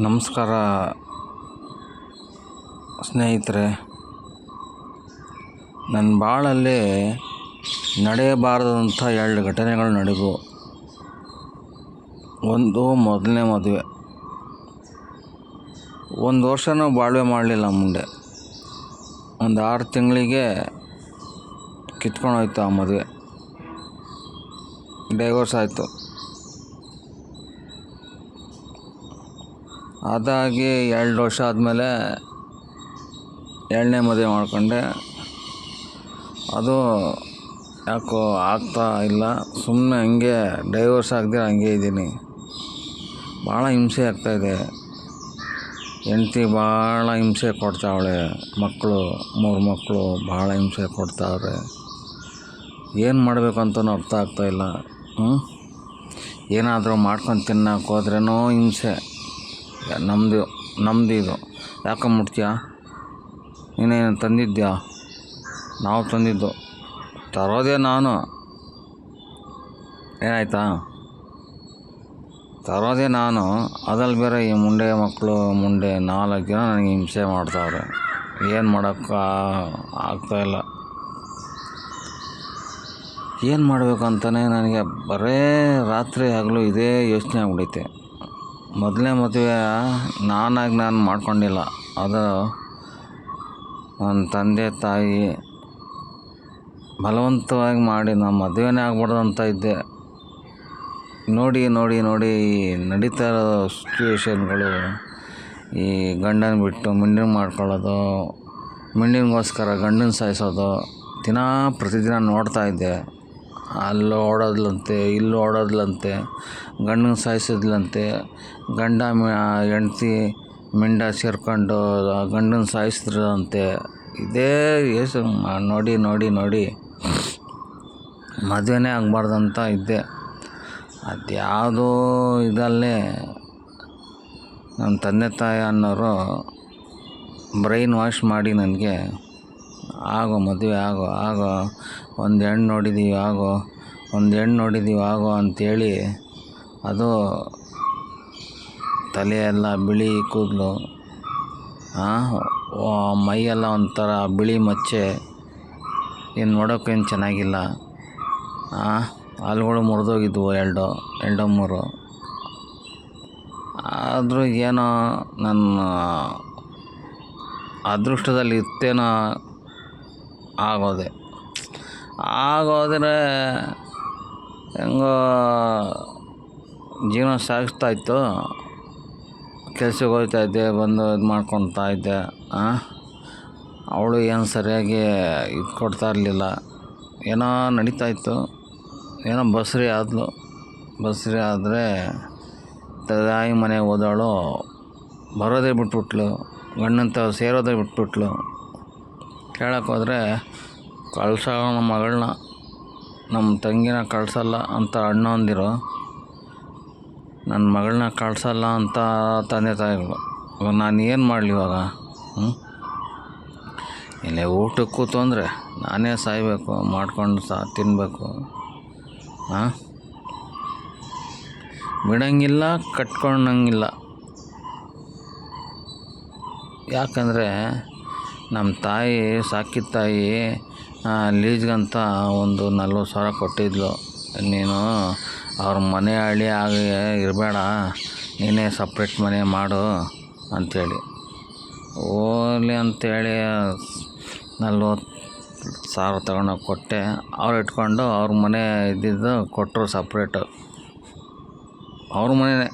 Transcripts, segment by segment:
ನಮಸ್ಕಾರ ಸ್ನೇಹಿತರೆ. ನನ್ನ ಬಾಳಲ್ಲಿ ನಡೆಯಬಾರದಂಥ 2 ಘಟನೆಗಳು ನಡೆದವು. ಒಂದು ಮೊದಲನೇ ಮದುವೆ. 1 ವರ್ಷನೂ ಬಾಳ್ವೆ ಮಾಡಲಿಲ್ಲ ಮುಂದೆ. ಒಂದು 6 ತಿಂಗಳಿಗೆ ಕಿತ್ಕೊಂಡೋಯ್ತು ಆ ಮದುವೆ. ಡೈವರ್ಸ್ ಆಯಿತು. ಅದಾಗಿ 2 ವರ್ಷ ಆದಮೇಲೆ 2ನೇ ಮದುವೆ ಮಾಡಿಕೊಂಡೆ. ಅದು ಯಾಕೋ ಆಗ್ತಾ ಇಲ್ಲ. ಸುಮ್ಮನೆ ಹಂಗೆ ಡೈವರ್ಸ್ ಆಗದೆ ಹಂಗೆ ಇದ್ದೀನಿ. ಭಾಳ ಹಿಂಸೆ ಆಗ್ತಾಯಿದೆ. ಹೆಂಡ್ತಿ ಭಾಳ ಹಿಂಸೆ ಕೊಡ್ತಾವಳೆ. ಮಕ್ಕಳು 3 ಮಕ್ಕಳು ಭಾಳ ಹಿಂಸೆ ಕೊಡ್ತಾವ್ರೆ. ಏನು ಮಾಡಬೇಕಂತನೂ ಅರ್ಥ ಆಗ್ತಾಯಿಲ್ಲ. ಏನಾದರೂ ಮಾಡ್ಕೊಂಡು ತಿನ್ನಕ್ಕೆ ಹೋದ್ರೇನೋ ಹಿಂಸೆ. ನಮ್ಮದು ಇದು ಯಾಕೆ ಮುಟ್ತೀಯ? ನೀನೇನು ತಂದಿದ್ಯಾ? ನಾವು ತಂದಿದ್ದು ತರೋದೇ ನಾನು. ಏನಾಯ್ತಾ? ತರೋದೇ ನಾನು. ಅದ್ರಲ್ಲಿ ಬೇರೆ ಈ ಮುಂಡೆ ಮಕ್ಕಳು 4 ಜನ ನನಗೆ ಹಿಂಸೆ ಮಾಡ್ತಾವ್ರೆ. ಏನು ಮಾಡೋಕ್ಕೆ ಆಗ್ತಾಯಿಲ್ಲ. ಏನು ಮಾಡಬೇಕು ಅಂತಲೇ ನನಗೆ ಬರೇ ರಾತ್ರಿ ಹಗಲು ಇದೇ ಯೋಚನೆ ಆಗ್ಬಿಡೈತೆ. ಮೊದಲನೇ ಮದುವೆ ನಾನು ಮಾಡ್ಕೊಂಡಿಲ್ಲ. ಅದು ನನ್ನ ತಂದೆ ತಾಯಿ ಬಲವಂತವಾಗಿ ಮಾಡಿ ನಾನು ಮದುವೆನೇ ಆಗ್ಬಾರ್ದು ಅಂತ ಇದ್ದೆ. ನೋಡಿ ನಡೀತಾ ಇರೋ ಸಿಚುವೇಶನ್ಗಳು, ಈ ಗಂಡನ ಬಿಟ್ಟು ಮಿಂಡಿನ ಮಾಡ್ಕೊಳ್ಳೋದು, ಮಿಂಡಿನಿಗೋಸ್ಕರ ಗಂಡನ ಸಾಯಿಸೋದು ಪ್ರತಿದಿನ ನೋಡ್ತಾ ಇದ್ದೆ. ಅಲ್ಲಿ ಓಡೋದ್ಲಂತೆ, ಇಲ್ಲಿ ಓಡೋದ್ಲಂತೆ, ಗಂಡನ ಸಾಯಿಸಿದ್ಲಂತೆ, ಗಂಡ ಹೆಂಡ್ತಿ ಮಿಂಡ ಸೇರ್ಕೊಂಡು ಗಂಡನ ಸಾಯಿಸಿದ್ರಂತೆ. ಇದೇ ನೋಡಿ ಮದುವೆನೇ ಆಗಬಾರ್ದಂತ ಇದ್ದೆ. ಅದ್ಯಾವುದೋ ಇದಲ್ಲೇ ನಮ್ಮ ತಂದೆ ತಾಯಿ ಅನ್ನೋರು ಬ್ರೈನ್ ವಾಶ್ ಮಾಡಿ ನನಗೆ ಮದುವೆ ಆಗೋ ಒಂದು ಹೆಣ್ಣು ನೋಡಿದ್ದೀವಿ ಅಂಥೇಳಿ, ಅದು ತಲೆಯೆಲ್ಲ ಬಿಳಿ ಕೂದಲು, ಮೈಯೆಲ್ಲ ಒಂಥರ ಬಿಳಿ ಮಚ್ಚೆ, ಏನು ನೋಡೋಕ್ಕೇನು ಚೆನ್ನಾಗಿಲ್ಲ. ಹಲ್ಲುಗಳು ಮುರಿದೋಗಿದ್ವು 2-3. ಆದರೂ ಏನೋ ನನ್ನ ಅದೃಷ್ಟದಲ್ಲಿ ಇತ್ತೇನೋ ಆಗೋದ್ರೆ ಹೆಂಗೋ ಜೀವನ ಸಾಗಿಸ್ತಾಯಿತ್ತು. ಕೆಲ್ಸಕ್ಕೆ ಹೋಗ್ತಾಯಿದ್ದೆ, ಬಂದು ಇದು ಮಾಡ್ಕೊತಾ ಇದ್ದೆ. ಅವಳು ಏನು ಸರಿಯಾಗಿ ಇದು ಕೊಡ್ತಾ ಇರಲಿಲ್ಲ. ಏನೋ ನಡೀತಾಯಿತ್ತು. ಏನೋ ಬಸ್ರಿ ಆದರೆ ತಾಯಿ ಮನೆಗೆ ಹೋದವಳು ಬರೋದೇ ಬಿಟ್ಬಿಟ್ಲು. ಗಂಡಂತ ಸೇರೋದೇ ಬಿಟ್ಬಿಟ್ಲು. ಕೇಳಕ್ಕೆ ಹೋದರೆ ನಮ್ಮ ಮಗಳನ್ನ, ನಮ್ಮ ತಂಗಿನ ಕಳ್ಸಲ್ಲ ಅಂತ ಅಣ್ಣ ಅಂದಿರೋ, ನನ್ನ ಮಗಳನ್ನ ಕಳ್ಸಲ್ಲ ಅಂತ ತಂದೆ ತಾಯಿಗಳು. ನಾನು ಏನು ಮಾಡಲಿ ಇವಾಗ? ಇಲ್ಲೇ ಊಟಕ್ಕೂ ತೊಂದರೆ, ನಾನೇ ಸಾಯಬೇಕು, ಮಾಡ್ಕೊಂಡು ತಿನ್ನಬೇಕು. ಬಿಡೋಂಗಿಲ್ಲ, ಕಟ್ಕೊಂಡಂಗಿಲ್ಲ. ಯಾಕಂದರೆ ನಮ್ಮ ತಾಯಿ, ಸಾಕಿದ ತಾಯಿ ಲೀಸ್ಗಂತ ಒಂದು 40,000 ಕೊಟ್ಟಿದ್ಲು. ನೀನು ಅವ್ರ ಮನೆ ಹಳ್ಳಿ ಆಗಿ ಇರಬೇಡ, ನೀನೇ ಸಪ್ರೇಟ್ ಮನೆ ಮಾಡು ಅಂಥೇಳಿ. ಓಲಿ ಅಂಥೇಳಿ 40,000 ತಗೊಂಡೋಗಿ ಕೊಟ್ಟೆ. ಅವ್ರು ಇಟ್ಕೊಂಡು ಅವ್ರ ಮನೆ ಇದ್ದಿದ್ದು ಕೊಟ್ಟರು ಸಪ್ರೇಟು. ಅವ್ರ ಮನೆಯೇ.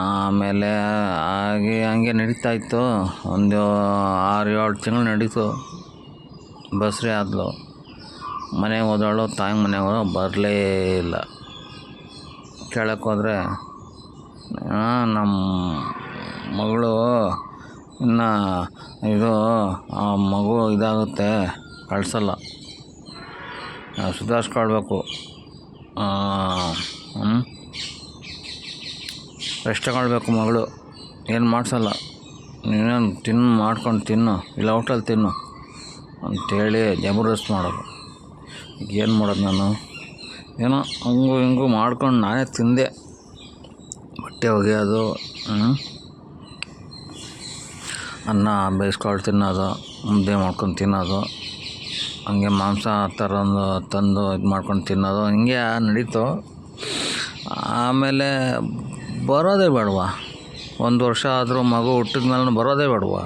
ಆಮೇಲೆ ಹಂಗೆ ನಡೀತಾಯಿತ್ತು. ಒಂದು 6-7 ತಿಂಗಳು ನಡೀತು. ಬಸ್ರಿ ಆದಳು. ಮನೆಗೆ ಹೋದವಳು, ತಾಯಿ ಮನೆಗೆ ಹೋದಳು, ಬರಲೇ ಇಲ್ಲ. ಕೇಳಕ್ಕೆ ಹೋದರೆ ನಮ್ಮ ಮಗಳು ಇನ್ನು ಆ ಮಗು ಇದಾಗುತ್ತೆ, ಕಳಿಸಲ್ಲ, ಸುಧಾರಿಸ್ಕೊಳ್ಬೇಕು, ರೆಸ್ಟ್ ತಗೊಳ್ಬೇಕು ಮಗಳು, ಏನು ಮಾಡಿಸಲ್ಲ, ನೀನೇನು ಮಾಡ್ಕೊಂಡು ತಿನ್ನು, ಇಲ್ಲ ಹೋಟೆಲ್ ತಿನ್ನು ಅಂಥೇಳಿ ಜಬರ್ದಸ್ತ್ ಮಾಡೋದು. ಏನು ಮಾಡೋದು ನಾನು? ಏನೋ ಹಂಗೂ ಹಿಂಗೂ ಮಾಡ್ಕೊಂಡು ನಾನೇ ತಿಂದೆ. ಬಟ್ಟೆ ಒಗೆಯೋದು, ಅನ್ನ ಬೇಯಿಸ್ಕೊಂಡು ತಿನ್ನೋದು, ಮುದ್ದೆ ಮಾಡ್ಕೊಂಡು ತಿನ್ನೋದು, ಹಂಗೆ ಮಾಂಸ ತಂದು ಇದು ಮಾಡ್ಕೊಂಡು ತಿನ್ನೋದು ಹಿಂಗೆ ನಡೀತು. ಆಮೇಲೆ ಬರೋದೇ ಬೇಡವಾ, 1 ವರ್ಷ ಆದರೂ ಮಗು ಹುಟ್ಟಿದ ಮೇಲೆ ಬರೋದೇ ಬೇಡವಾ.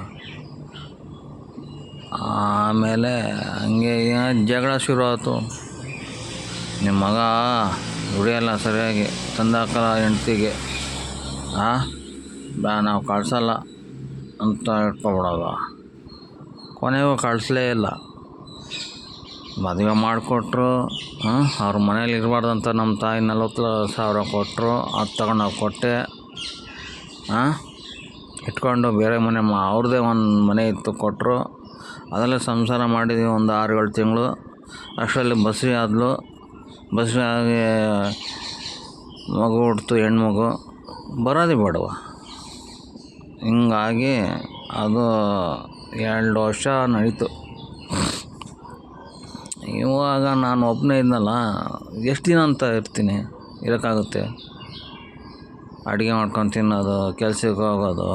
ಆಮೇಲೆ ಹಂಗೆ ಜಗಳ ಶುರು ಆಯಿತು. ನಿಮ್ಮ ಮಗ ದುಡಿಯೋಲ್ಲ ಸರಿಯಾಗಿ, ತಂದಾಕಲ್ಲ ಹೆಂಡ್ತಿಗೆ, ನಾವು ಕಳ್ಸಲ್ಲ ಅಂತ ಇಟ್ಕೊಬಿಡೋದು. ಕೊನೆಗೂ ಕಳಿಸ್ಲೇ ಇಲ್ಲ. ಮದುವೆ ಮಾಡಿಕೊಟ್ರು. ಅವ್ರ ಮನೇಲಿ ಇರಬಾರ್ದಂತ ನಮ್ಮ ತಾಯಿ 40,000 ಕೊಟ್ಟರು. ಅದು ತಗೊಂಡು ನಾವು ಕೊಟ್ಟೆ. ಇಟ್ಕೊಂಡು ಬೇರೆ ಮನೆ ಅವ್ರದ್ದೇ ಒಂದು ಮನೆ ಇತ್ತು, ಕೊಟ್ಟರು. ಅದರಲ್ಲೇ ಸಂಸಾರ ಮಾಡಿದ್ವಿ ಒಂದು 6-7 ತಿಂಗಳು. ಅಷ್ಟರಲ್ಲಿ ಬಸ್ರಿ ಆದಳು. ಬಸ್ರಿ ಆಗಿ ಮಗು ಹುಡ್ತು, ಹೆಣ್ಮಗು. ಬರೋದೇ ಬೇಡವ. ಹಿಂಗಾಗಿ ಅದು 2 ವರ್ಷ ನಡೀತು. ಇವಾಗ ನಾನು ಒಬ್ಬನೇ ಇದ್ನಲ್ಲ, ಎಷ್ಟು ದಿನ ಅಂತ ಇರ್ತೀನಿ, ಇರೋಕ್ಕಾಗುತ್ತೆ? ಅಡುಗೆ ಮಾಡ್ಕೊಂಡು ತಿನ್ನೋದು, ಕೆಲ್ಸಕ್ಕೆ ಹೋಗೋದು,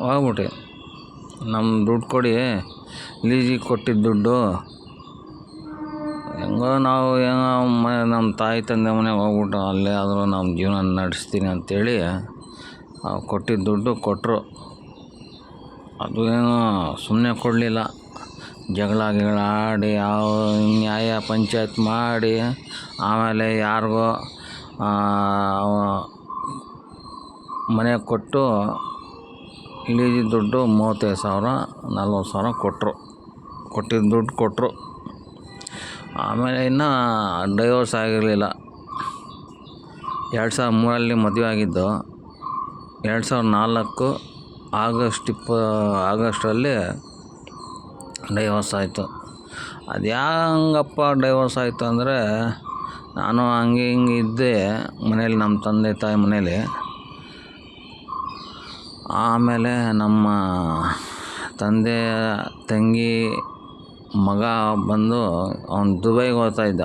ಹೋಗ್ಬಿಟ್ಟೆ. ನಮ್ಮ ದುಡ್ಡು ಕೊಡಿ, ಲೀಸಿಗೆ ಕೊಟ್ಟಿದ್ದ ದುಡ್ಡು ಹೆಂಗೋ ನಾವು ನಮ್ಮ ತಾಯಿ ತಂದೆ ಮನೆಗೆ ಹೋಗ್ಬಿಟ್ಟು ಅಲ್ಲೇ ಆದರೂ ನಮ್ಮ ಜೀವನ ನಡೆಸ್ತೀನಿ ಅಂಥೇಳಿ ಕೊಟ್ಟಿದ್ದ ದುಡ್ಡು ಕೊಟ್ಟರು. ಅದು ಏನೋ ಸುಮ್ಮನೆ ಕೊಡಲಿಲ್ಲ. ಜಗಳ ಆಡಿ ನ್ಯಾಯ ಪಂಚಾಯತ್ ಮಾಡಿ ಆಮೇಲೆ ಯಾರಿಗೋ ಮನೆಗೆ ಕೊಟ್ಟು ಲೀಸಿಗೆ ದುಡ್ಡು 35,000 40,000 ಕೊಟ್ಟರು. ಕೊಟ್ಟಿದ್ದ ದುಡ್ಡು ಕೊಟ್ಟರು. ಆಮೇಲೆ ಇನ್ನೂ ಡೈವರ್ಸ್ ಆಗಿರಲಿಲ್ಲ. 2003 ಮದುವೆ ಆಗಿದ್ದು. 2004 ಆಗಸ್ಟಲ್ಲಿ ಡೈವರ್ಸ್ ಆಯಿತು. ಅದು ಹೆಂಗಪ್ಪ ಡೈವರ್ಸ್ ಆಯಿತು ಅಂದರೆ, ನಾನು ಹಂಗೆ ಹಿಂಗೆ ಇದ್ದೆ ಮನೇಲಿ, ನಮ್ಮ ತಂದೆ ತಾಯಿ ಮನೇಲಿ. ಆಮೇಲೆ ನಮ್ಮ ತಂದೆ ತಂಗಿ ಮಗ ಬಂದು ಅವನು ದುಬೈಗೆ ಹೋಗ್ತಾಯಿದ್ದ.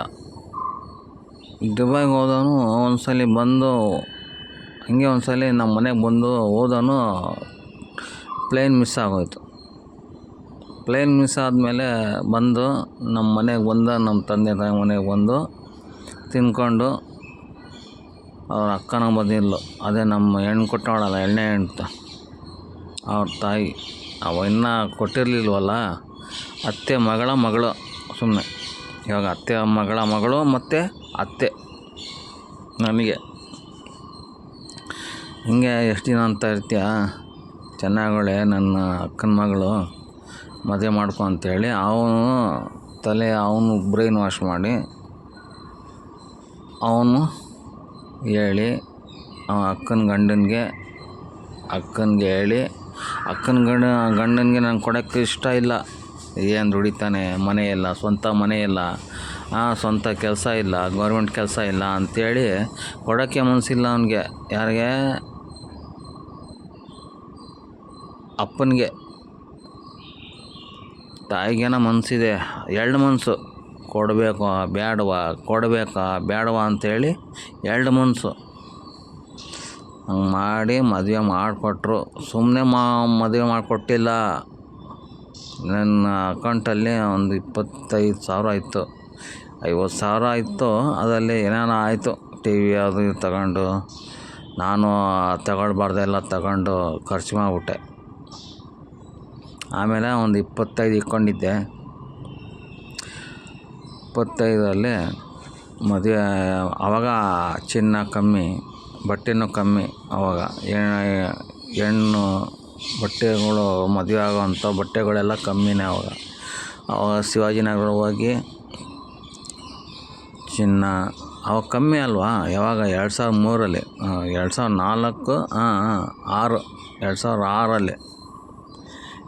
ದುಬೈಗೆ ಹೋದವನು ಒಂದ್ಸಲ ಬಂದು ಹಂಗೆ ಒಂದ್ಸಲ ನಮ್ಮ ಮನೆಗೆ ಬಂದು ಹೋದವನು ಪ್ಲೇನ್ ಮಿಸ್ ಆಗೋಯ್ತು. ಪ್ಲೇನ್ ಮಿಸ್ ಆದಮೇಲೆ ಬಂದು ನಮ್ಮ ಮನೆಗೆ ನಮ್ಮ ತಂದೆ ತಾಯಿ ಮನೆಗೆ ಬಂದು ತಿನ್ಕೊಂಡು, ಅವ್ರ ಅಕ್ಕನ ಬಂದಿದ್ಲು, ಅದೇ ನಮ್ಮ ಹೆಣ್ಣು ಕೊಟ್ಟವಳಲ್ಲ, ಎಣ್ಣೆ ಹೆಣ್ಣು, ಅವ್ರ ತಾಯಿ. ಅವ ಇನ್ನೂ ಕೊಟ್ಟಿರಲಿಲ್ವಲ್ಲ, ಅತ್ತೆ ಮಗಳು ಸುಮ್ಮನೆ. ಇವಾಗ ಅತ್ತೆ ಮಗಳು ಮತ್ತು ಅತ್ತೆ ನನಗೆ. ಹಿಂಗೆ ಎಷ್ಟು ದಿನ ಅಂತ ಇರ್ತೀಯ, ಚೆನ್ನಾಗಳೆ ನನ್ನ ಅಕ್ಕನ ಮಗಳು, ಮದುವೆ ಮಾಡ್ಕೊ ಅಂತೇಳಿ ಅವನು ಬ್ರೈನ್ ವಾಶ್ ಮಾಡಿ ಅವನು ಹೇಳಿ ಅಕ್ಕನ ಗಂಡನಿಗೆ ಹೇಳಿ, ಗಂಡನಿಗೆ ನಾನು ಕೊಡೋಕ್ಕೆ ಇಷ್ಟ ಇಲ್ಲ. ಏನು ದುಡಿತಾನೆ, ಮನೆಯಿಲ್ಲ, ಸ್ವಂತ ಮನೆಯಿಲ್ಲ, ಸ್ವಂತ ಕೆಲಸ ಇಲ್ಲ, ಗೌರ್ಮೆಂಟ್ ಕೆಲಸ ಇಲ್ಲ ಅಂಥೇಳಿ ಕೊಡೋಕ್ಕೆ ಮನಸ್ಸಿಲ್ಲ ಅವನಿಗೆ. ಯಾರಿಗೆ? ಅಪ್ಪನಿಗೆ. ತಾಯಿಗೇನೋ ಮನಸ್ಸಿದೆ, 2 ಮನಸ್ಸು, ಕೊಡಬೇಕಾ ಬೇಡವಾ ಅಂಥೇಳಿ 2 ಮನಸ್ಸು. ಹಂಗೆ ಮಾಡಿ ಮದುವೆ ಮಾಡಿಕೊಟ್ರು. ಸುಮ್ಮನೆ ಮದುವೆ ಮಾಡಿಕೊಟ್ಟಿಲ್ಲ. ನನ್ನ ಅಕೌಂಟಲ್ಲಿ ಒಂದು 25,000 ಇತ್ತು, 50,000 ಇತ್ತು. ಅದರಲ್ಲಿ ಏನೇನೋ ಆಯಿತು, ಟಿ ವಿ ಅದು ಇದು ತಗೊಂಡು, ನಾನು ತಗೊಳ್ಬಾರ್ದೆಲ್ಲ ತಗೊಂಡು ಖರ್ಚು ಮಾಡಿಬಿಟ್ಟೆ. ಆಮೇಲೆ ಒಂದು 25 ಇಟ್ಕೊಂಡಿದ್ದೆ. 25ರಲ್ಲಿ ಮದುವೆ. ಆವಾಗ ಚಿನ್ನ ಕಮ್ಮಿ, ಬಟ್ಟೆನೂ ಕಮ್ಮಿ. ಆವಾಗ ಹೆಣ್ಣು ಬಟ್ಟೆಗಳು, ಮದುವೆ ಆಗೋವಂಥ ಬಟ್ಟೆಗಳೆಲ್ಲ ಕಮ್ಮಿನೇ. ಆವಾಗ ಶಿವಾಜಿನಗರ ಹೋಗಿ ಚಿನ್ನ ಅವಾಗ ಕಮ್ಮಿ ಅಲ್ವಾ. ಯಾವಾಗ 2003ರಲ್ಲಿ, 2004 2006ರಲ್ಲಿ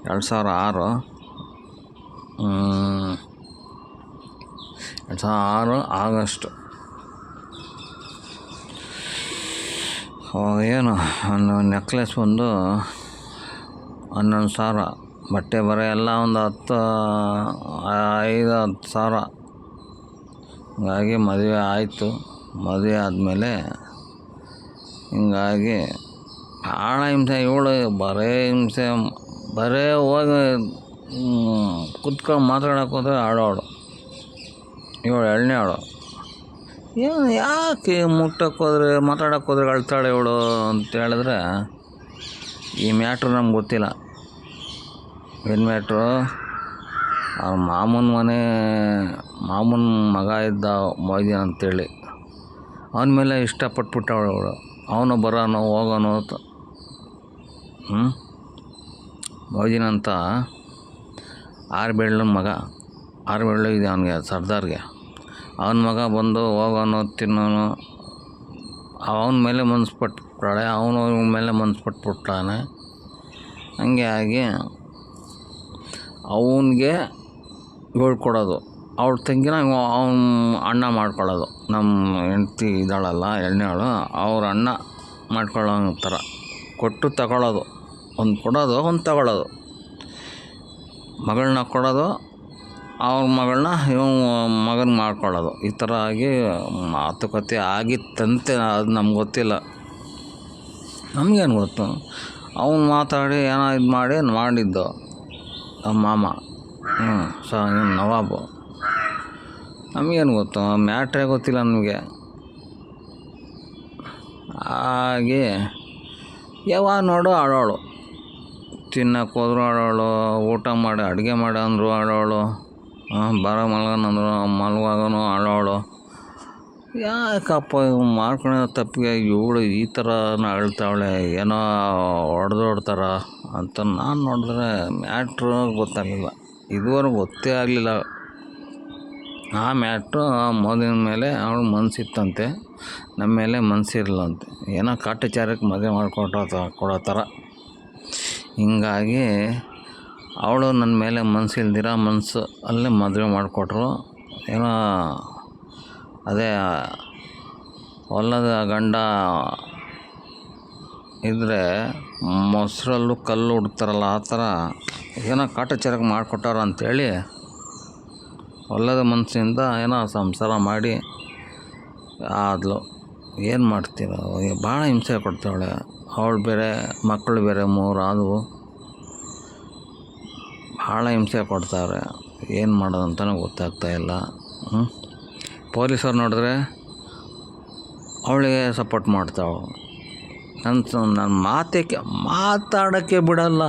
2006 ಆಗಸ್ಟ್. ಅವಾಗ ಏನು ಒಂದು ನೆಕ್ಲೆಸ್ ಒಂದು 11,000, ಬಟ್ಟೆ ಬರೆ ಎಲ್ಲ ಒಂದು 5-10,000. ಹೀಗಾಗಿ ಮದುವೆ ಆಯಿತು. ಮದುವೆ ಆದಮೇಲೆ ಹಿಂಗಾಗಿ ಭಾಳ ಹಿಂಸೆ. ಇವಳು ಬರೇ ಹಿಂಸೆ, ಬರೇ ಹೋಗಿ ಕುತ್ಕೊಂಡು ಮಾತಾಡೋಕೆ ಹೋದ್ರೆ ಆಡೋಳು. ಇವಳು ಎಣ್ಣೆ ಆಳು. ಏನು ಯಾಕೆ ಮುಟ್ಟಕ್ಕೆ ಹೋದ್ರೆ ಮಾತಾಡೋಕೆ ಹೋದ್ರೆ ಅಳ್ತಾಳೆ ಇವಳು ಅಂತ ಹೇಳಿದ್ರೆ, ಈ ಮ್ಯಾಟ್ರು ನಮ್ಗೆ ಗೊತ್ತಿಲ್ಲ. ಏನು ಮ್ಯಾಟ್ರು? ಅವ್ರ ಮಾಮನ ಮಗ ಇದ್ದ ಮೊಯ್ದೀನ್ ಅಂತೇಳಿ, ಅವನ ಮೇಲೆ ಇಷ್ಟಪಟ್ಬಿಟ್ಟವಳು ಅವಳು. ಅವನು ಬರೋನು ಹೋಗೋನು ಮೊಯ್ದೀನ್ ಅಂತ ಆರು ಬೆಳ್ಳು ಇದೆ ಅವನಿಗೆ, ಸರ್ದಾರ್ಗೆ. ಅವನ ಮಗ ಬಂದು ಹೋಗೋನು ತಿನ್ನೋನು, ಅವನ ಮೇಲೆ ಮನ್ಸು ಪಟ್ಬಿಟ್ಟಾಳೆ, ಅವನು ಇವನ ಮೇಲೆ ಮನ್ಸು ಪಟ್ಬಿಟ್ಟಾನೆ. ಹಂಗೆ ಆಗಿ ಅವನಿಗೆ ಇವಳು ಕೊಡೋದು, ಅವಳ ತಂಗಿನ ಅವನ ಅಣ್ಣ ಮಾಡ್ಕೊಳ್ಳೋದು. ನಮ್ಮ ಹೆಂಡ್ತಿ ಇದ್ದಾಳಲ್ಲ ಎಣ್ಣೆಯವಳು, ಅವ್ರ ಅಣ್ಣ ಮಾಡ್ಕೊಳ್ಳೋ ಥರ ಕೊಟ್ಟು ತಗೊಳ್ಳೋದು. ಒಂದು ಕೊಡೋದು, ಒಂದು ತಗೊಳ್ಳೋದು. ಮಗಳನ್ನ ಕೊಡೋದು, ಅವ್ರ ಮಗಳನ್ನ ಮಗನ ಮಾಡ್ಕೊಳ್ಳೋದು. ಈ ಥರ ಆಗಿ ಮಾತುಕತೆ ಆಗಿತ್ತಂತೆ. ಅದು ನಮ್ಗೆ ಗೊತ್ತಿಲ್ಲ, ನಮಗೇನು ಗೊತ್ತು. ಅವನು ಮಾತಾಡಿ ಏನೋ ಇದು ಮಾಡಿದ್ದು ನಮ್ಮ ಮಾಮ. ನವಾಬು. ನಮಗೇನು ಗೊತ್ತು, ಮ್ಯಾಟ್ರೇ ಗೊತ್ತಿಲ್ಲ ನಮಗೆ. ಹಾಗೆ ಯಾವಾಗ ನೋಡು ಆಡೋಳು. ತಿನ್ನಕ್ಕೆ ಹೋದ್ರು ಆಡೋಳು, ಊಟ ಮಾಡಿ ಅಡುಗೆ ಮಾಡಿ ಅಂದರು ಆಡೋಳು, ಬರೋ ಮಲ್ಗನಂದ್ರು ಮಲ್ವಾಗನು ಆಡೋಳು. ಯಾಕಪ್ಪ ಮಾಡ್ಕೊಳೋ ತಪ್ಪಿಗೆ ಇವಳು ಈ ಥರ ಅಳ್ತಾವಳೆ, ಏನೋ ಹೊಡೆದೋಡ್ತಾರ ಅಂತ ನಾನು ನೋಡಿದ್ರೆ ಮ್ಯಾಟ್ರು ಗೊತ್ತಾಗಲಿಲ್ಲ. ಇದುವರೆಗೂ ಗೊತ್ತೇ ಆಗಲಿಲ್ಲ. ಆ ಮ್ಯಾಟ್ರು ಮೋದಿನ ಮೇಲೆ ಅವಳು ಮನಸ್ಸಿತ್ತಂತೆ, ನಮ್ಮ ಮೇಲೆ ಮನಸ್ಸಿರಲ್ಲಂತೆ. ಏನೋ ಕಾಟಾಚಾರಕ್ಕೆ ಮದುವೆ ಕೊಡೋ ಥರ. ಹಿಂಗಾಗಿ ಅವಳು ನನ್ನ ಮೇಲೆ ಮನಸ್ಸಿಲ್ದಿರ ಅಲ್ಲೇ ಮದುವೆ ಮಾಡಿಕೊಟ್ರು. ಏನೋ ಅದೇ ಹೊಲದ ಗಂಡ ಇದ್ದರೆ ಮೊಸರಲ್ಲೂ ಕಲ್ಲು ಹುಡ್ತಾರಲ್ಲ, ಆ ಥರ ಏನೋ ಕಾಟಾಚಾರಕ್ಕೆ ಮಾಡಿಕೊಟ್ಟಾರ ಅಂಥೇಳಿ ಹೊಲದ ಮನಸ್ಸಿಂದ ಏನೋ ಸಂಸಾರ ಮಾಡಿ ಆದ್ಲು. ಏನು ಮಾಡ್ತೀರ, ಭಾಳ ಹಿಂಸೆ ಕೊಡ್ತಾವಳೆ. ಅವಳು ಬೇರೆ, ಮಕ್ಕಳು ಬೇರೆ 3 ಆದವು. ಭಾಳ ಹಿಂಸೆ ಕೊಡ್ತಾವ್ರೆ. ಏನು ಮಾಡೋದು ಅಂತಲೂ ಗೊತ್ತಾಗ್ತಾಯಿಲ್ಲ. ಪೊಲೀಸವ್ರು ನೋಡಿದ್ರೆ ಅವಳಿಗೆ ಸಪೋರ್ಟ್ ಮಾಡ್ತಾವೆ. ನನ್ನ ಮಾತಾಡೋಕ್ಕೆ ಬಿಡಲ್ಲ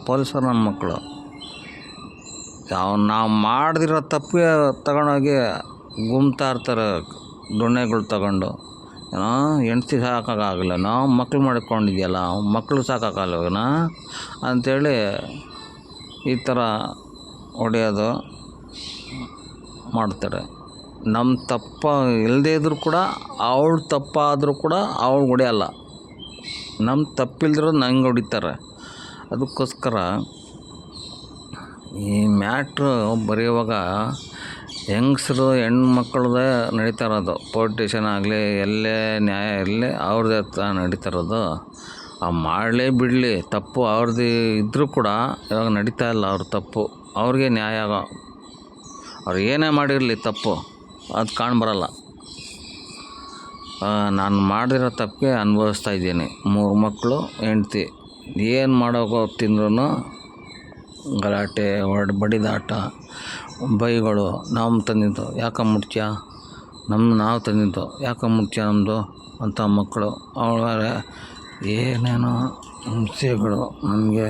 ಪೊಲೀಸರು. ನನ್ನ ಮಕ್ಕಳು ನಾವು ಮಾಡ್ದಿರೋ ತಪ್ಪಿಗೆ ತಗೊಂಡೋಗಿ ಗುಮ್ತಾ ಇರ್ತಾರೆ, ದೊಣ್ಣೆಗಳು ತಗೊಂಡು. ಏನೋ ಹೆಂಡ್ತಿ ಸಾಕಾಗಲ್ಲ, ನಾವು ಮಕ್ಳು ಮಾಡ್ಕೊಂಡಿದ್ಯಲ್ಲ, ಮಕ್ಕಳು ಸಾಕಾಗಲ್ಲವೇನೋ ಅಂಥೇಳಿ ಈ ಥರ ಹೊಡೆಯೋದು ಮಾಡ್ತಾರೆ. ನಮ್ಮ ತಪ್ಪ ಇಲ್ಲದೇ ಇದ್ದರೂ ಕೂಡ, ಅವಳು ತಪ್ಪಾದರೂ ಕೂಡ ಅವಳು ಹೊಡೆಯಲ್ಲ. ನಮ್ಮ ತಪ್ಪಿಲ್ದಿರೋ ನಂಗೆ ಹೊಡಿತಾರೆ. ಅದಕ್ಕೋಸ್ಕರ ಈ ಮ್ಯಾಟ್ರು ಬರೆಯುವಾಗ ಹೆಂಗಸ್ರು ಹೆಣ್ಮಕ್ಳದೇ ನಡೀತಾ ಇರೋದು. ಪೊಲಿಟಿಷನ್ ಆಗಲಿ, ಎಲ್ಲೇ ನ್ಯಾಯ ಇರಲಿ, ಅವ್ರದ್ದೇ ನಡೀತಾ ಇರೋದು. ಮಾಡಲೇ ಬಿಡಲಿ, ತಪ್ಪು ಅವ್ರದ್ದು ಇದ್ದರೂ ಕೂಡ ಇವಾಗ ನಡೀತಾ ಇಲ್ಲ ಅವ್ರ ತಪ್ಪು. ಅವ್ರಿಗೆ ನ್ಯಾಯ, ಅವ್ರು ಏನೇ ಮಾಡಿರಲಿ ತಪ್ಪು ಅದು ಕಾಣ್ಬರಲ್ಲ. ನಾನು ಮಾಡಿರೋ ತಪ್ಪಿಗೆ ಅನುಭವಿಸ್ತಾ ಇದ್ದೀನಿ. 3 ಮಕ್ಕಳು, ಹೆಂಡ್ತಿ. ಏನು ಮಾಡೋಕೆ ತಿಂದ್ರೂ ಗಲಾಟೆ, ಬಡಿದಾಟ, ಬೈಗಳು. ನಾವು ತಂದಿದ್ದು ಯಾಕೆ ಮುಟ್ಚ್ಯ, ನಾವು ತಂದಿದ್ದು ಯಾಕೆ ಮುಟ್ಚ್ಯ ನಮ್ಮದು ಅಂತ ಮಕ್ಕಳು. ಅವಳ ಏನೇನೋ ಹಿಂಸೆಗಳು. ನಮಗೆ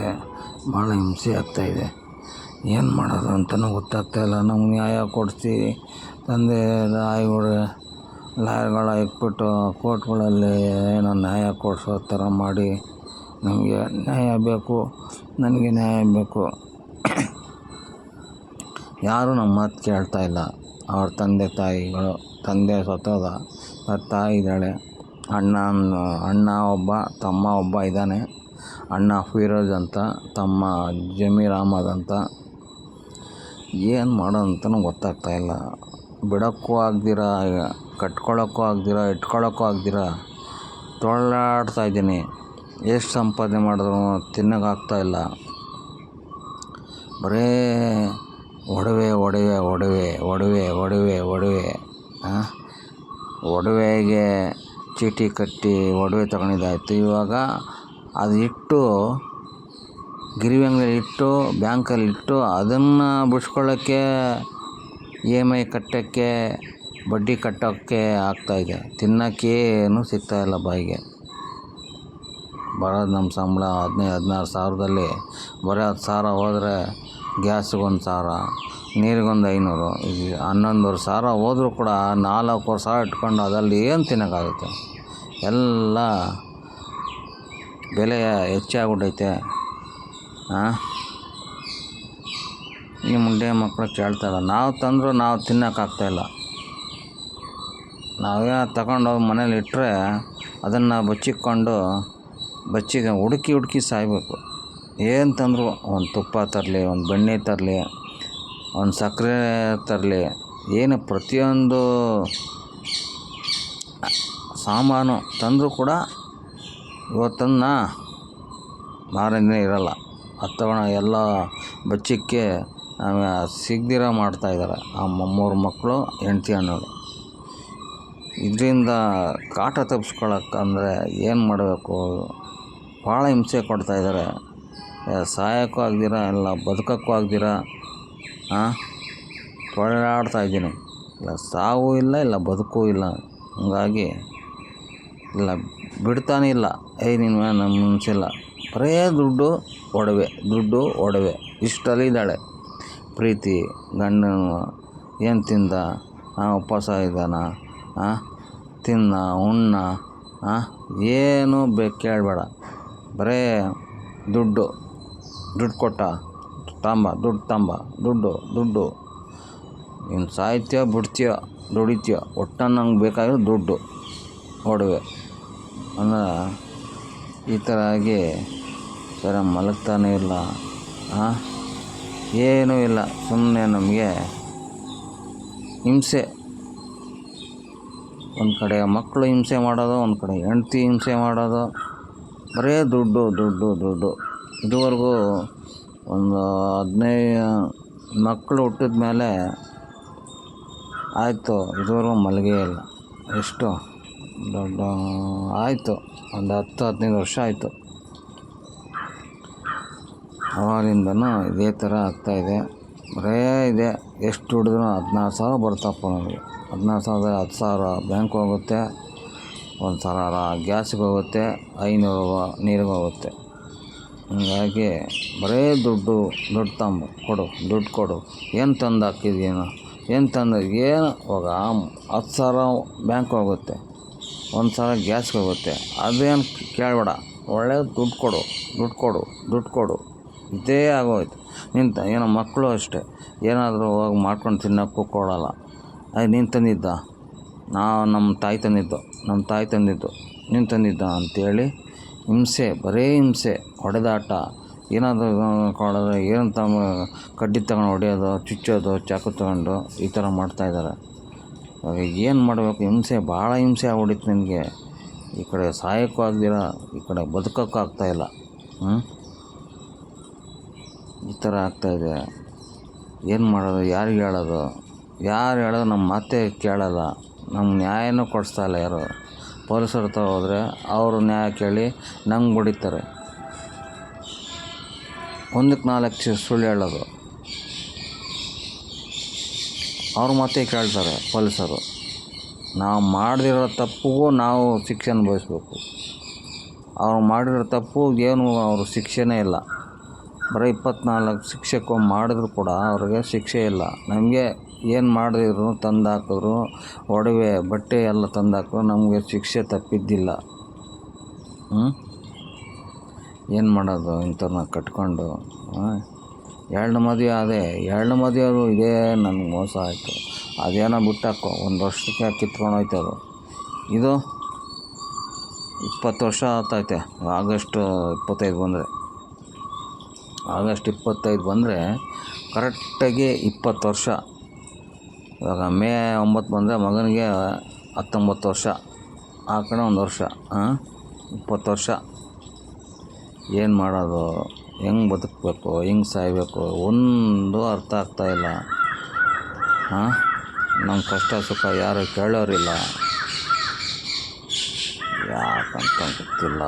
ಭಾಳ ಹಿಂಸೆ ಆಗ್ತಾಯಿದೆ. ಏನು ಮಾಡೋದು ಅಂತಲೂ ಗೊತ್ತಾಗ್ತಾಯಿಲ್ಲ. ನಮ್ಗೆ ನ್ಯಾಯ ಕೊಡಿಸಿ ತಂದೆ ತಾಯಿಗಳು ಲಾಯರ್ಗಳ ಇಟ್ಬಿಟ್ಟು ಕೋರ್ಟ್ಗಳಲ್ಲಿ ಏನೋ ನ್ಯಾಯ ಕೊಡಿಸೋ ಥರ ಮಾಡಿ, ನಮಗೆ ನ್ಯಾಯ ಬೇಕು, ನನಗೆ ನ್ಯಾಯ ಬೇಕು. ಯಾರೂ ನಮ್ಮ ಮಾತು ಕೇಳ್ತಾಯಿಲ್ಲ. ಅವ್ರ ತಂದೆ ಸತ್ತೋದ, ತಾಯಿ ಇದ್ದಾಳೆ, ಅಣ್ಣ ಒಬ್ಬ, ತಮ್ಮ ಒಬ್ಬ ಇದ್ದಾನೆ. ಅಣ್ಣ ಫಿರೋಜ್ ಅಂತ, ತಮ್ಮ ಜಮೀರ್ ಅಹಮದ್ ಅಂತ. ಏನು ಮಾಡೋದು ಅಂತಲೂ ಗೊತ್ತಾಗ್ತಾಯಿಲ್ಲ. ಬಿಡೋಕ್ಕೂ ಆಗ್ದಿರ, ಕಟ್ಕೊಳ್ಳೋಕ್ಕೂ ಆಗ್ದಿರ, ಇಟ್ಕೊಳ್ಳೋಕ್ಕೂ ಆಗ್ದಿರ ತೊಳ್ಳಾಡ್ತಾಯಿದ್ದೀನಿ. ಎಷ್ಟು ಸಂಪಾದನೆ ಮಾಡಿದ್ರು ತಿನ್ನೋಕ್ಕಾಗ್ತಾಯಿಲ್ಲ. ಬರೇ ಒಡವೆ. ಒಡವೆಗೆ ಚೀಟಿ ಕಟ್ಟಿ ಒಡವೆ ತಗೊಂಡಿದ್ದಾಯಿತು. ಇವಾಗ ಅದು ಇಟ್ಟು ಗಿರಿವಿ ಅಂಗಡಿಯಲ್ಲಿ ಇಟ್ಟು ಬ್ಯಾಂಕಲ್ಲಿ ಇಟ್ಟು ಅದನ್ನು ಬಿಡಿಸ್ಕೊಳ್ಳೋಕ್ಕೆ EMI ಕಟ್ಟೋಕ್ಕೆ ಬಡ್ಡಿ ಕಟ್ಟೋಕ್ಕೆ ಆಗ್ತಾಯಿದೆ. ತಿನ್ನೋಕ್ಕೇನು ಸಿಗ್ತಾಯಿಲ್ಲ ಬಾಯಿಗೆ. ಬರೋದು ನಮ್ಮ ಸಂಬಳ 15-16 ಸಾವಿರದಲ್ಲಿ ಬರೀ 10 ಸಾವಿರ ಹೋದರೆ ಗ್ಯಾಸಿಗೆ 1 ಸಾವಿರ, ನೀರಿಗೆ 500, 11,500 ಸಾವಿರ ಹೋದರೂ ಕೂಡ 4,000 ಸಾವಿರ ಇಟ್ಕೊಂಡು ಅದರಲ್ಲಿ ಏನು ತಿನ್ನೋಕ್ಕಾಗುತ್ತೆ? ಎಲ್ಲ ಬೆಲೆ ಹೆಚ್ಚಾಗ್ಬಿಟ್ಟೈತೆ. ಈ ಮುಂಡೆ ಮಕ್ಕಳು ಕೇಳ್ತಾಯಿಲ್ಲ. ನಾವು ತಂದರೂ ನಾವು ತಿನ್ನೋಕ್ಕಾಗ್ತಾಯಿಲ್ಲ. ನಾವೇ ತಗೊಂಡೋಗಿ ಮನೇಲಿ ಇಟ್ಟರೆ ಅದನ್ನು ಬಚ್ಚಿಗೆ ಹುಡುಕಿ ಸಾಯಬೇಕು. ಏನು ತಂದರೂ ಒಂದು ತುಪ್ಪ ತರಲಿ, ಒಂದು ಬೆಣ್ಣೆ ತರಲಿ, ಒಂದು ಸಕ್ಕರೆ ತರಲಿ, ಏನು ಪ್ರತಿಯೊಂದು ಸಾಮಾನು ತಂದರೂ ಕೂಡ ಇವತ್ತನ್ನ ಮಾರನೇ ಇರೋಲ್ಲ. ಅದು ಎಲ್ಲ ಬಚ್ಚಿಕ್ಕೆ ಸಿಗದಿರ ಮಾಡ್ತಾಯಿದ್ದಾರೆ ಆ 3 ಮಕ್ಕಳು, ಹೆಂಡ್ತಿ ಅನ್ನೋರು. ಇದರಿಂದ ಕಾಟ ತಪ್ಪಿಸ್ಕೊಳಕ್ಕಂದರೆ ಏನು ಮಾಡಬೇಕು? ಭಾಳ ಹಿಂಸೆ ಕೊಡ್ತಾಯಿದ್ದಾರೆ. ಸಾಯೋಕ್ಕೂ ಆಗ್ದಿರ, ಎಲ್ಲ ಬದುಕೋಕ್ಕೂ ಆಗ್ದಿರ ಹೊರಳಾಡ್ತಾಯಿದ್ದೀನಿ. ಇಲ್ಲ ಸಾವು ಇಲ್ಲ, ಇಲ್ಲ ಬದುಕೂ ಇಲ್ಲ. ಹಂಗಾಗಿ ಇಲ್ಲ ಬಿಡ್ತಾನೆ ಇಲ್ಲ. ನೀನು ನಮ್ಮ ಮನಸ್ಸಿಲ್ಲ, ಬರೇ ದುಡ್ಡು ಒಡವೆ ಇಷ್ಟಲ್ಲಿದ್ದಾಳೆ. ಪ್ರೀತಿ ಗಂಡನು ಏನು ತಿಂದ, ಉಪವಾಸ ಇದ್ದಾನ, ತಿನ್ನ ಉಣ್ಣ, ಏನು ಕೇಳಬೇಡ. ಬರೇ ದುಡ್ಡು ಕೊಟ್ಟ ದುಡ್ಡು. ನೀನು ಸಾಯ್ತೀಯೋ ಬಿಡ್ತೀಯೋ ದುಡಿತೀಯೋ, ಒಟ್ಟು ನಂಗೆ ಬೇಕಾಗಿರೋ ದುಡ್ಡು ಒಡವೆ ಅಂದ್ರೆ ಈ ಥರ ಆಗಿ ಸರಿ ಮಲಗ್ತಾನೇ ಇಲ್ಲ. ಏನೂ ಇಲ್ಲ, ಸುಮ್ಮನೆ ನಮಗೆ ಹಿಂಸೆ. ಒಂದು ಕಡೆ ಮಕ್ಕಳು ಹಿಂಸೆ ಮಾಡೋದು, ಒಂದು ಕಡೆ ಹೆಂಡ್ತಿ ಹಿಂಸೆ ಮಾಡೋದು, ಬರೇ ದುಡ್ಡು. ಇದುವರೆಗೂ ಒಂದು 15 ಮಕ್ಕಳು ಹುಟ್ಟಿದ ಮೇಲೆ ಆಯಿತು, ಇದುವರೆಗೂ ಮಲಗೇ ಇಲ್ಲ. ಎಷ್ಟು ದೊಡ್ಡ ಆಯಿತು, ಒಂದು 10-15 ವರ್ಷ ಆಯಿತು. ಅವಾಗಿಂದನೂ ಇದೇ ಥರ ಆಗ್ತಾಯಿದೆ. ಬರೇ ಇದೆ. ಎಷ್ಟು ದುಡಿದ್ರೂ 16 ಸಾವಿರ ಬರ್ತಪ್ಪ ನನಗೆ. 16 ಸಾವಿರದಲ್ಲಿ 10 ಸಾವಿರ ಬ್ಯಾಂಕ್ ಹೋಗುತ್ತೆ, 1 ಸಾವಿರ ಗ್ಯಾಸಿಗೆ ಹೋಗುತ್ತೆ, 500 ನೀರಿಗೆ ಹೋಗುತ್ತೆ. ಹೀಗಾಗಿ ಬರೇ ದುಡ್ಡು ಕೊಡು. ಏನು ತಂದು ಹಾಕಿದ್ದೀನೋ, ಏನು ಹೋಗ 10 ಸಾವಿರ ಬ್ಯಾಂಕ್ ಹೋಗುತ್ತೆ, 1 ಸಾವಿರ ಗ್ಯಾಸ್ಗೆ ಹೋಗುತ್ತೆ. ಅದೇನು ಕೇಳಬೇಡ, ಒಳ್ಳೆ ದುಡ್ಡು ಕೊಡು. ಇದೇ ಆಗೋಯ್ತು. ಏನೋ ಮಕ್ಕಳು ಅಷ್ಟೇ, ಏನಾದರೂ ಹೋಗಿ ಮಾಡ್ಕೊಂಡು ತಿನ್ನೋಕ್ಕೂ ಕೊಡೋಲ್ಲ. ನೀನು ತಂದಿದ್ದ, ನಮ್ಮ ತಾಯಿ ತಂದಿದ್ದು ನೀನು ತಂದಿದ್ದ ಅಂಥೇಳಿ ಹಿಂಸೆ, ಬರೇ ಹಿಂಸೆ, ಹೊಡೆದಾಟ. ಏನಾದರೂ ಕೊಡಿದ್ರೆ ಏನು ಕಡ್ಡಿ ತಗೊಂಡು ಹೊಡೆಯೋದು, ಚುಚ್ಚೋದು, ಚಾಕು ತಗೊಂಡು ಈ ಥರ ಮಾಡ್ತಾಯಿದ್ದಾರೆ. ಇವಾಗ ಏನು ಮಾಡಬೇಕು? ಹಿಂಸೆ, ಭಾಳ ಹಿಂಸೆ ಆಗ್ಬಿಟ್ಟಿತ್ತು ನನಗೆ. ಈ ಕಡೆ ಸಾಯೋಕ್ಕೂ ಆಗ್ದಿರ, ಈ ಕಡೆ ಬದುಕೋಕ್ಕೂ ಆಗ್ತಾಯಿಲ್ಲ. ಈ ಥರ ಆಗ್ತಾಯಿದೆ. ಏನು ಮಾಡೋದು? ಯಾರಿಗೆ ಹೇಳೋದು? ನಮ್ಮ ಮಾತೇ ಕೇಳಲ್ಲ. ನಮ್ಮ ನ್ಯಾಯನೂ ಕೊಡಿಸ್ತಾಯಿಲ್ಲ ಯಾರು. ಪೊಲೀಸರ ಹತ್ರ ಹೋದರೆ ಅವರು ನ್ಯಾಯ ಕೇಳಿ ನಂಗೆ ಹೊಡಿತಾರೆ. 1ಕ್ಕೆ 4 ಸುಳ್ಳು ಹೇಳೋದು, ಅವ್ರ ಮಾತೇ ಕೇಳ್ತಾರೆ ಪೊಲೀಸರು. ನಾವು ಮಾಡದಿರೋ ತಪ್ಪಿಗೂ ನಾವು ಶಿಕ್ಷೆ ಅನುಭವಿಸ್ಬೇಕು. ಅವ್ರು ಮಾಡಿರೋ ತಪ್ಪು ಏನು ಅವ್ರ ಶಿಕ್ಷೆನೇ ಇಲ್ಲ. ಬರೀ 24 ಶಿಕ್ಷೆಗೂ ಮಾಡಿದ್ರು ಕೂಡ ಅವ್ರಿಗೆ ಶಿಕ್ಷೆ ಇಲ್ಲ. ನಮಗೆ ಏನು ಮಾಡಿದ್ರು, ತಂದಾಕಿದ್ರು, ಒಡವೆ ಬಟ್ಟೆ ಎಲ್ಲ ತಂದಾಕಿದ್ರು, ನಮಗೆ ಶಿಕ್ಷೆ ತಪ್ಪಿದ್ದಿಲ್ಲ. ಏನು ಮಾಡೋದು? ಇಂಥವ್ರನ್ನ ಕಟ್ಕೊಂಡು 2 ಮದುವೆ ಆದೆ. 2 ಮದುವೆಯವರು ಇದೇ ನನಗೆ ಮೋಸ ಆಯಿತು. ಅದೇನೋ ಬಿಟ್ಟಾಕೋ, 1 ವರ್ಷಕ್ಕೆ ಕಿತ್ಕೊಂಡು ಹೋಯ್ತದು. ಇದು 20 ವರ್ಷ ಆಗ್ತೈತೆ. ಆಗಸ್ಟ್ 25 ಬಂದರೆ ಕರೆಕ್ಟಾಗಿ 20 ವರ್ಷ. ಇವಾಗ ಮೇ 9 ಬಂದರೆ ಮಗನಿಗೆ 19 ವರ್ಷ. ಆ ಕಡೆ 1 ವರ್ಷ, 20 ವರ್ಷ. ಏನು ಮಾಡೋದು? ಹೆಂಗೆ ಬದುಕಬೇಕು? ಹೆಂಗೆ ಸಾಯಬೇಕು? ಒಂದು ಅರ್ಥ ಆಗ್ತಾಯಿಲ್ಲ. ನಮ್ಮ ಕಷ್ಟ ಸುಖ ಯಾರು ಕೇಳೋರಿಲ್ಲ. ಅಂತ ಗೊತ್ತಿಲ್ಲ.